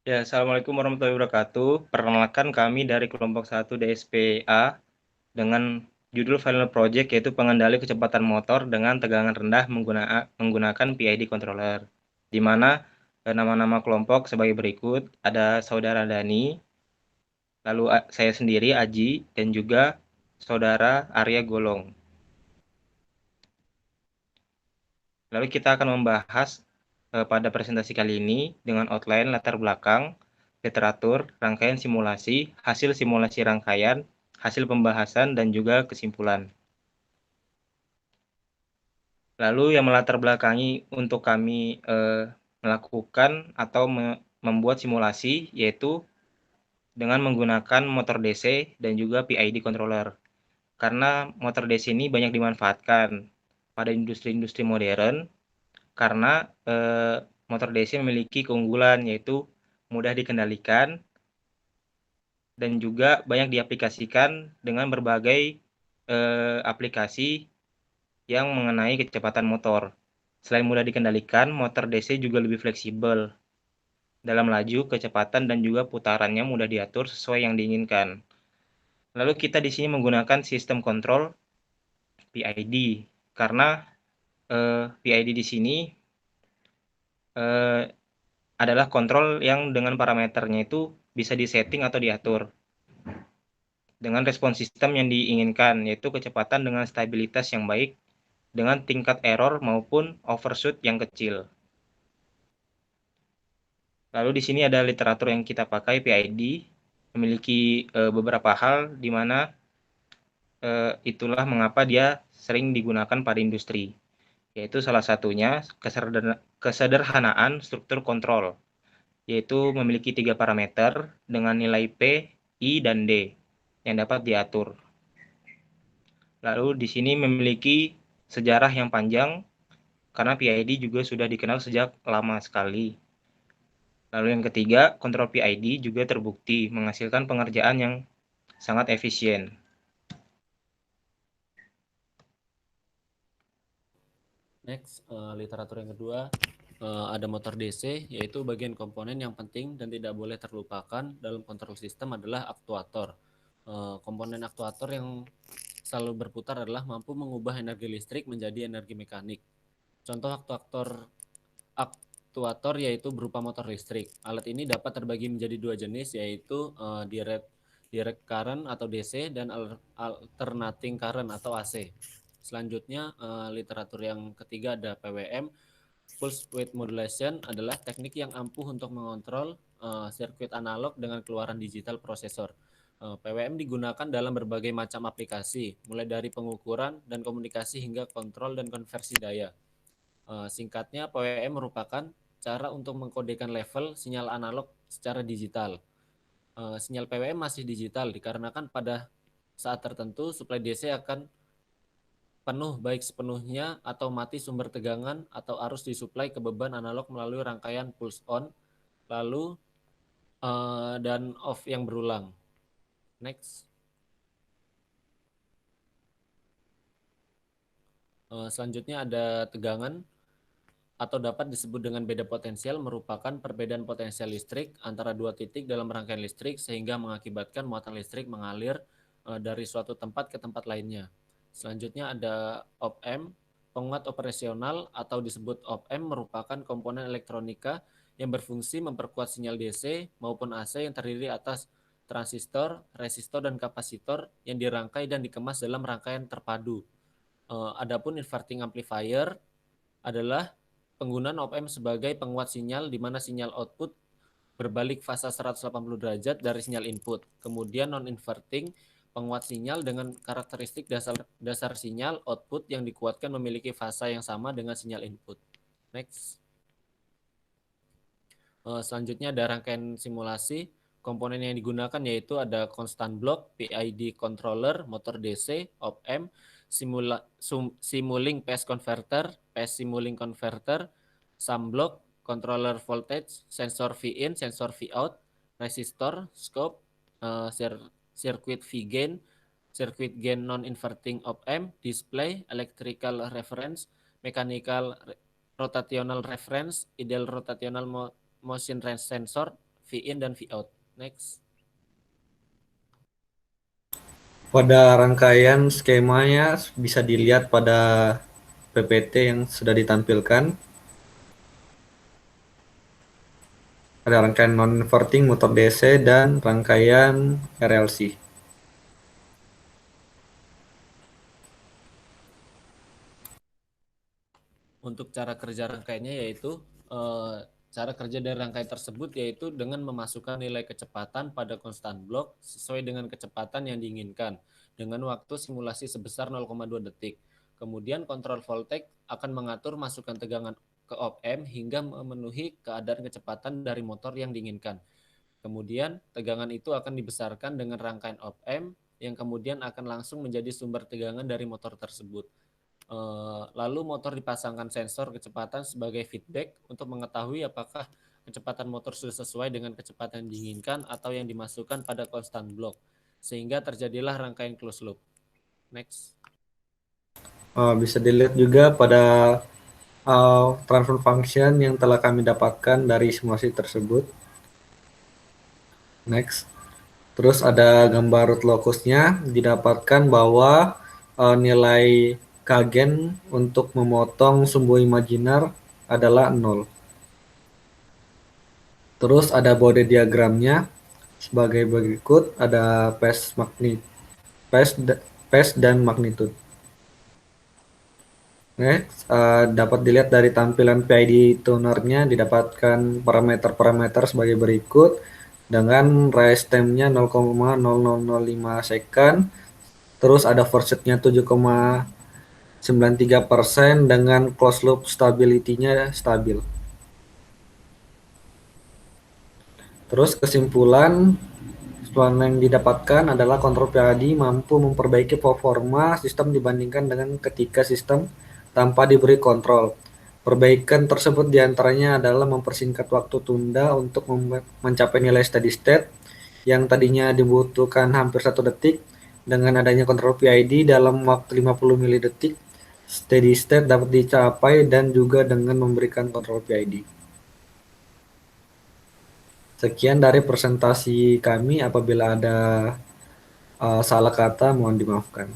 Ya, Assalamualaikum warahmatullahi wabarakatuh. Perkenalkan kami dari kelompok 1 DSPA dengan judul final project yaitu pengendali kecepatan motor dengan tegangan rendah menggunakan PID controller. Di mana nama-nama kelompok sebagai berikut, ada saudara Dani, lalu saya sendiri Aji, dan juga saudara Arya Golong. Lalu kita akan membahas pada presentasi kali ini dengan outline latar belakang, literatur, rangkaian simulasi, hasil simulasi rangkaian, hasil pembahasan, dan juga kesimpulan. Lalu yang melatar belakangi untuk kami melakukan atau membuat simulasi yaitu dengan menggunakan motor DC dan juga PID controller. Karena motor DC ini banyak dimanfaatkan pada industri-industri modern karena motor DC memiliki keunggulan yaitu mudah dikendalikan dan juga banyak diaplikasikan dengan berbagai aplikasi yang mengenai kecepatan motor. Selain mudah dikendalikan, motor DC juga lebih fleksibel dalam laju, kecepatan, dan juga putarannya mudah diatur sesuai yang diinginkan. Lalu kita di sini menggunakan sistem kontrol PID karena PID di sini eh, adalah kontrol yang dengan parameternya itu bisa disetting atau diatur dengan respon sistem yang diinginkan, yaitu kecepatan dengan stabilitas yang baik, dengan tingkat error maupun overshoot yang kecil. Lalu di sini ada literatur yang kita pakai, PID, memiliki beberapa hal di mana itulah mengapa dia sering digunakan pada industri, yaitu salah satunya kesederhanaan struktur kontrol, yaitu memiliki 3 parameter dengan nilai P, I, dan D yang dapat diatur. Lalu di sini memiliki sejarah yang panjang karena PID juga sudah dikenal sejak lama sekali. Lalu yang ketiga, kontrol PID juga terbukti menghasilkan pengerjaan yang sangat efisien. Next, literatur yang kedua, ada motor DC, yaitu bagian komponen yang penting dan tidak boleh terlupakan dalam kontrol sistem adalah aktuator. Komponen aktuator yang selalu berputar adalah mampu mengubah energi listrik menjadi energi mekanik. Contoh aktuator yaitu berupa motor listrik. Alat ini dapat terbagi menjadi dua jenis, yaitu direct current atau DC dan alternating current atau AC. Selanjutnya, literatur yang ketiga ada PWM. Pulse Width Modulation adalah teknik yang ampuh untuk mengontrol sirkuit analog dengan keluaran digital prosesor. PWM digunakan dalam berbagai macam aplikasi, mulai dari pengukuran dan komunikasi hingga kontrol dan konversi daya. Singkatnya, PWM merupakan cara untuk mengkodekan level sinyal analog secara digital. Sinyal PWM masih digital dikarenakan pada saat tertentu suplai DC akan penuh baik sepenuhnya atau mati sumber tegangan atau arus disuplai ke beban analog melalui rangkaian pulse on lalu dan off yang berulang. Next. Selanjutnya ada tegangan atau dapat disebut dengan beda potensial, merupakan perbedaan potensial listrik antara dua titik dalam rangkaian listrik sehingga mengakibatkan muatan listrik mengalir dari suatu tempat ke tempat lainnya. Selanjutnya ada op-amp. Penguat operasional atau disebut op-amp merupakan komponen elektronika yang berfungsi memperkuat sinyal DC maupun AC yang terdiri atas transistor, resistor, dan kapasitor yang dirangkai dan dikemas dalam rangkaian terpadu. Adapun inverting amplifier adalah penggunaan op-amp sebagai penguat sinyal di mana sinyal output berbalik fasa 180 derajat dari sinyal input. Kemudian non-inverting penguat sinyal dengan karakteristik dasar sinyal output yang dikuatkan memiliki fasa yang sama dengan sinyal input. Next. Selanjutnya ada rangkaian simulasi. Komponen yang digunakan yaitu ada constant block, PID controller, motor DC, op-amp, simulink phase converter, phase simulink converter, sum block, controller voltage, sensor V-in, sensor V-out, resistor, scope, circuit V-gain, circuit gain non-inverting op-amp, display, electrical reference, mechanical rotational reference, ideal rotational motion sensor, V in dan V out. Next. Pada rangkaian skemanya bisa dilihat pada PPT yang sudah ditampilkan. Ada rangkaian non-inverting motor DC dan rangkaian RLC. Untuk cara kerja rangkaiannya yaitu cara kerja dari rangkaian tersebut yaitu dengan memasukkan nilai kecepatan pada konstan blok sesuai dengan kecepatan yang diinginkan dengan waktu simulasi sebesar 0,2 detik. Kemudian kontrol voltage akan mengatur masukan tegangan ke op-amp hingga memenuhi keadaan kecepatan dari motor yang diinginkan. Kemudian tegangan itu akan dibesarkan dengan rangkaian op-amp yang kemudian akan langsung menjadi sumber tegangan dari motor tersebut. Lalu motor dipasangkan sensor kecepatan sebagai feedback untuk mengetahui apakah kecepatan motor sudah sesuai dengan kecepatan yang diinginkan atau yang dimasukkan pada constant block, sehingga terjadilah rangkaian closed loop. Next. Bisa dilihat juga pada transfer function yang telah kami dapatkan dari simulasi tersebut. Next. Terus ada gambar root locusnya, didapatkan bahwa nilai kagen untuk memotong sumbu imajiner adalah 0. Terus ada body diagramnya sebagai berikut, ada phase dan magnitude. Next, dapat dilihat dari tampilan PID tunernya didapatkan parameter-parameter sebagai berikut dengan rise time-nya 0,0005 second. Terus ada force nya 7,93% dengan closed loop stability-nya stabil. Terus kesimpulan yang didapatkan adalah kontrol PID mampu memperbaiki performa sistem dibandingkan dengan ketika sistem tanpa diberi kontrol. Perbaikan tersebut diantaranya adalah mempersingkat waktu tunda untuk mencapai nilai steady state yang tadinya dibutuhkan hampir 1 detik. Dengan adanya kontrol PID dalam waktu 50 milidetik, steady state dapat dicapai dan juga dengan memberikan kontrol PID. Sekian dari presentasi kami. Apabila ada salah kata, mohon dimaafkan.